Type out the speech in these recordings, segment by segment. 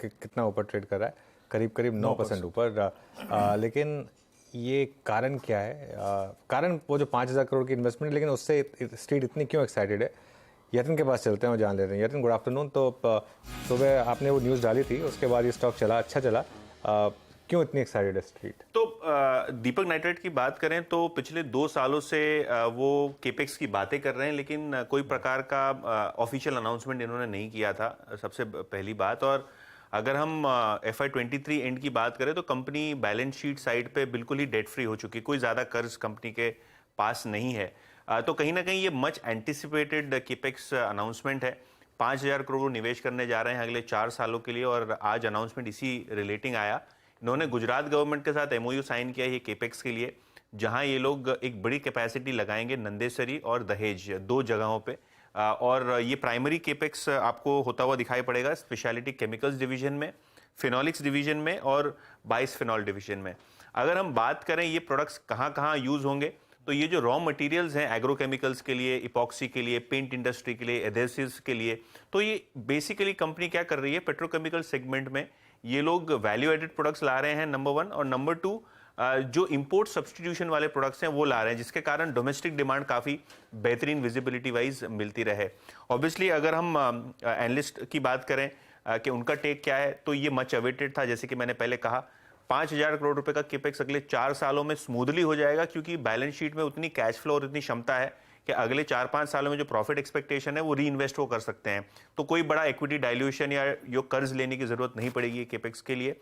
कितना ऊपर ट्रेड कर रहा है, करीब करीब 9% ऊपर। लेकिन ये कारण क्या है? कारण वो जो 5,000 करोड़ की इन्वेस्टमेंट, लेकिन उससे स्ट्रीट इतनी क्यों एक्साइटेड है? यतिन के पास चलते हैं और जान लेते हैं। Yatin, good afternoon. तो सुबह आपने वो न्यूज़ डाली थी, उसके बाद ये स्टॉक चला, अच्छा चला। क्यों इतनी एक्साइटेड है स्ट्रीट? तो दीपक नाइट्राइट की बात करें तो पिछले 2 सालों से वो केपेक्स की बातें कर रहे हैं, लेकिन कोई प्रकार का ऑफिशियल अनाउंसमेंट इन्होंने नहीं किया था, सबसे पहली बात। और अगर हम FY23 एंड की बात करें तो कंपनी बैलेंस शीट साइड पे बिल्कुल ही डेट फ्री हो चुकी है, कोई ज़्यादा कर्ज कंपनी के पास नहीं है। तो कहीं ना कहीं ये मच एंटिसिपेटेड केपेक्स अनाउंसमेंट है। 5,000 करोड़ निवेश करने जा रहे हैं अगले 4 सालों के लिए, और आज अनाउंसमेंट इसी रिलेटिंग आया। इन्होंने गुजरात गवर्नमेंट के साथ MOU साइन किया है केपेक्स के लिए, जहां ये लोग एक बड़ी कैपेसिटी लगाएंगे नंदेसरी और दहेज, 2 जगहों पे। और ये प्राइमरी केपेक्स आपको होता हुआ दिखाई पड़ेगा स्पेशलिटी केमिकल्स डिवीजन में, फिनोलिक्स डिवीजन में और बाइसफिनॉल डिवीजन में। अगर हम बात करें ये प्रोडक्ट्स कहाँ कहाँ यूज होंगे, तो ये जो रॉ मटेरियल्स हैं एग्रोकेमिकल्स के लिए, इपॉक्सी के लिए, पेंट इंडस्ट्री के लिए, एडेसिव्स के लिए, तो ये बेसिकली कंपनी क्या कर रही है, पेट्रोकेमिकल सेगमेंट में ये लोग वैल्यू एडेड प्रोडक्ट्स ला रहे हैं, नंबर 1। और नंबर 2, जो इंपोर्ट सब्सटीट्यूशन वाले प्रोडक्ट्स हैं वो ला रहे हैं, जिसके कारण डोमेस्टिक डिमांड काफ़ी बेहतरीन विजिबिलिटी वाइज मिलती रहे। ऑब्वियसली अगर हम एनालिस्ट की बात करें कि उनका टेक क्या है, तो ये मच अवेटेड था। जैसे कि मैंने पहले कहा, 5,000 करोड़ रुपए का केपेक्स अगले 4 सालों में स्मूथली हो जाएगा, क्योंकि बैलेंस शीट में उतनी कैश फ्लो और इतनी क्षमता है कि अगले 4-5 सालों में जो प्रॉफिट एक्सपेक्टेशन है वो री इन्वेस्ट वो कर सकते हैं। तो कोई बड़ा इक्विटी डाइल्यूशन या यो कर्ज लेने की जरूरत नहीं पड़ेगी केपेक्स के लिए।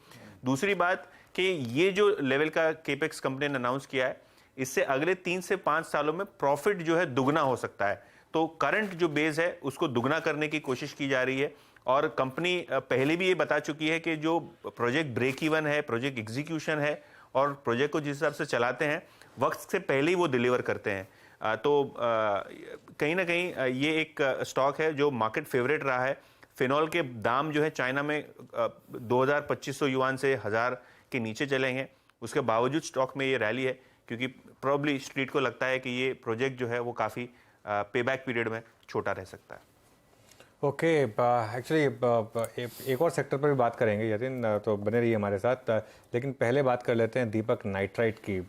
दूसरी बात कि ये जो लेवल का केपेक्स कंपनी ने अनाउंस किया है, इससे अगले 3 से 5 सालों में प्रॉफिट जो है दुगना हो सकता है। तो करंट जो बेस है उसको दुगना करने की कोशिश की जा रही है। और कंपनी पहले भी ये बता चुकी है कि जो प्रोजेक्ट ब्रेक इवन है, प्रोजेक्ट एग्जीक्यूशन है, और प्रोजेक्ट को जिस हिसाब से चलाते हैं वक्त से पहले ही वो डिलीवर करते हैं। तो कहीं ना कहीं ये एक स्टॉक है जो मार्केट फेवरेट रहा है। फिनॉल के दाम जो है चाइना में 2,200 युआन से 1,000 के नीचे चले हैं, उसके बावजूद स्टॉक में ये रैली है, क्योंकि प्रॉब्ली स्ट्रीट को लगता है कि ये प्रोजेक्ट जो है वो काफ़ी पेबैक पीरियड में छोटा रह सकता है। ओके, एक्चुअली एक और सेक्टर पर भी बात करेंगे यतिन, तो बने रहिए हमारे साथ। लेकिन पहले बात कर लेते हैं दीपक नाइट्राइट की।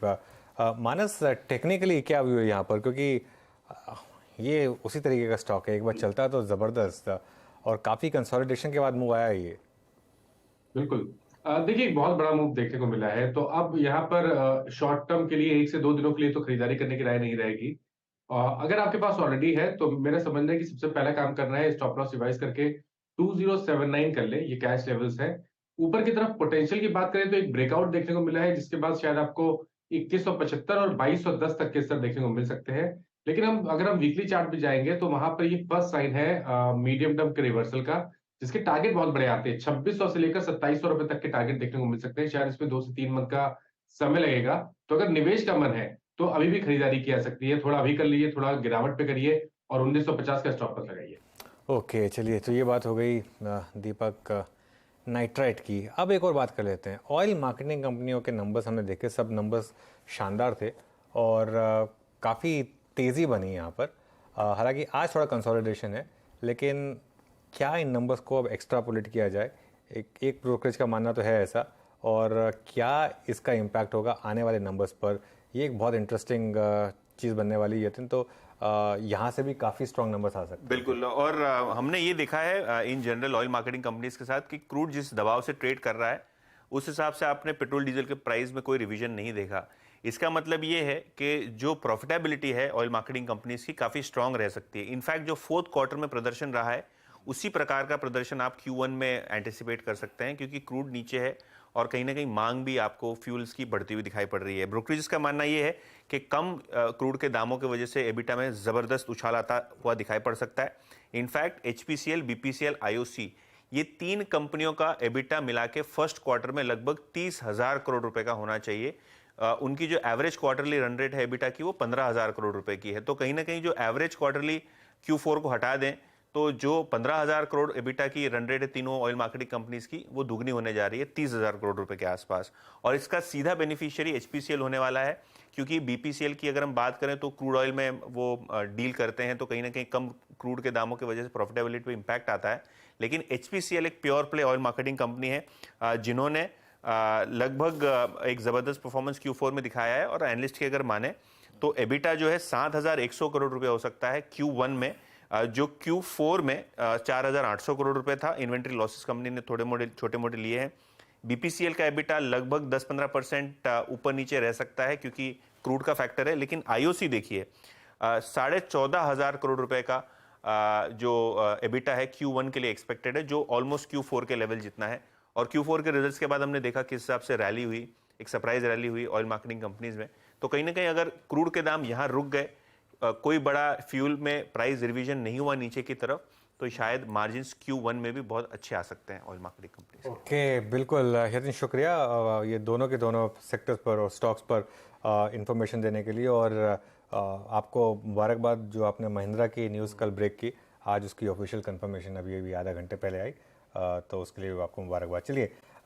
मानस, टेक्निकली क्या व्यू है यहाँ पर? क्योंकि ये उसी तरीके का स्टॉक है, एक बार चलता तो ज़बरदस्त, और काफ़ी कंसोलिडेशन के बाद मूव आया है ये। बिल्कुल। देखिए, एक बहुत बड़ा मूव देखने को मिला है, तो अब यहाँ पर शॉर्ट टर्म के लिए 1 से 2 दिनों के लिए तो खरीदारी करने की राय नहीं रहेगी। अगर आपके पास ऑलरेडी है तो मेरा समझना है कि सबसे पहला काम करना है, स्टॉप लॉस रिवाइज करके 2079 कर ले, ये कैश लेवल्स है। ऊपर की तरफ पोटेंशियल की बात करें तो एक ब्रेकआउट देखने को मिला है, जिसके बाद शायद आपको 2175 और 2210 तक के स्तर देखने को मिल सकते हैं। लेकिन अगर हम वीकली चार्ट पे जाएंगे तो वहां पर ये फर्स्ट साइन है मीडियम टर्म के रिवर्सल का, जिसके टारगेट बहुत बड़े आते हैं। 2600 से लेकर 2700 रुपए तक के टारगेट देखने को मिल सकते हैं। शायद इसमें 2 से 3 मंथ का समय लगेगा। तो अगर निवेश का मन है तो अभी भी खरीदारी की जा सकती है। थोड़ा अभी कर लीजिए, थोड़ा गिरावट पे करिए और 1950 का स्टॉप लॉस लगाइए। ओके, चलिए, तो ये बात हो गई दीपक नाइट्राइट की। अब एक और बात कर लेते हैं। ऑयल मार्केटिंग कंपनियों के नंबर्स हमने देखे, सब नंबर्स शानदार थे और काफ़ी तेज़ी बनी यहाँ पर। हालांकि आज थोड़ा कंसोलिडेशन है, लेकिन क्या इन नंबर्स को अब एक्स्ट्रापोलेट किया जाए? एक ब्रोकरेज का मानना तो है ऐसा, और क्या इसका इम्पैक्ट होगा आने वाले नंबर्स पर? ये एक बहुत इंटरेस्टिंग चीज़ बनने वाली है। तो यहाँ से भी काफ़ी स्ट्रॉन्ग नंबर्स आ सकते हैं। बिल्कुल। और हमने ये देखा है in general oil marketing companies के साथ कि क्रूड जिस दबाव से ट्रेड कर रहा है, उस हिसाब से आपने पेट्रोल डीजल के प्राइस में कोई रिवीजन नहीं देखा। इसका मतलब ये है कि जो प्रॉफिटेबिलिटी है ऑयल मार्केटिंग कंपनीज की काफ़ी स्ट्रांग रह सकती है। इनफैक्ट जो 4th क्वार्टर में प्रदर्शन रहा है, उसी प्रकार का प्रदर्शन आप Q1 में एंटिसिपेट कर सकते हैं, क्योंकि क्रूड नीचे है और कहीं ना कहीं मांग भी आपको फ्यूल्स की बढ़ती हुई दिखाई पड़ रही है। ब्रोकरेज का मानना यह है कि कम क्रूड के दामों की वजह से एबिटा में जबरदस्त उछाल आता हुआ दिखाई पड़ सकता है। इनफैक्ट HPCL, BPCL, IOC, ये 3 कंपनियों का एबिटा मिला के फर्स्ट क्वार्टर में लगभग 30,000 करोड़ रुपए का होना चाहिए। उनकी जो एवरेज क्वार्टरली रन रेट है एबिटा की, वो 15,000 करोड़ रुपए की है। तो कहीं ना कहीं जो एवरेज क्वार्टरली Q4 को हटा दें तो जो 15,000 करोड़ एबिटा की रन रेट है तीनों ऑयल मार्केटिंग कंपनीज की, वो दुगनी होने जा रही है 30,000 करोड़ रुपए के आसपास। और इसका सीधा बेनिफिशियरी HPCL होने वाला है, क्योंकि BPCL की अगर हम बात करें तो क्रूड ऑयल में वो डील करते हैं, तो कहीं ना कहीं कम क्रूड के दामों की वजह से प्रॉफिटेबिलिटी पे इंपैक्ट आता है। लेकिन HPCL एक pure play oil marketing company है जिन्होंने लगभग एक ज़बरदस्त परफॉर्मेंस Q4 में दिखाया है, और एनालिस्ट की अगर माने तो एबिटा जो है 7,100 करोड़ रुपए हो सकता है Q1 में, जो Q4 में 4,800 करोड़ रुपए था। इन्वेंट्री लॉसेस कंपनी ने थोड़े मोटे छोटे मोटे लिए हैं। BPCL का एबिटा लगभग 10-15% ऊपर नीचे रह सकता है क्योंकि क्रूड का फैक्टर है, लेकिन IOC देखिए 14,500 करोड़ रुपए का जो एबिटा है Q1 के लिए एक्सपेक्टेड है, जो ऑलमोस्ट Q4 के लेवल जितना है। और Q4 के रिजल्ट्स के बाद हमने देखा किस हिसाब से रैली हुई, एक सरप्राइज रैली हुई ऑयल मार्केटिंग कंपनीज में। तो कहीं ना कहीं अगर क्रूड के दाम यहाँ रुक गए, कोई बड़ा फ्यूल में प्राइस रिवीजन नहीं हुआ नीचे की तरफ, तो शायद मार्जिन्स Q1 में भी बहुत अच्छे आ सकते हैं ऑयल मार्केटिंग कंपनीज। ओके, बिल्कुल यतिन, शुक्रिया ये दोनों के दोनों सेक्टर्स पर और स्टॉक्स पर इंफॉर्मेशन देने के लिए। और आपको मुबारकबाद जो आपने महिंद्रा की न्यूज़ कल ब्रेक की, आज उसकी ऑफिशियल कंफर्मेशन अभी आधा घंटे पहले आई, तो उसके लिए आपको मुबारकबाद। चलिए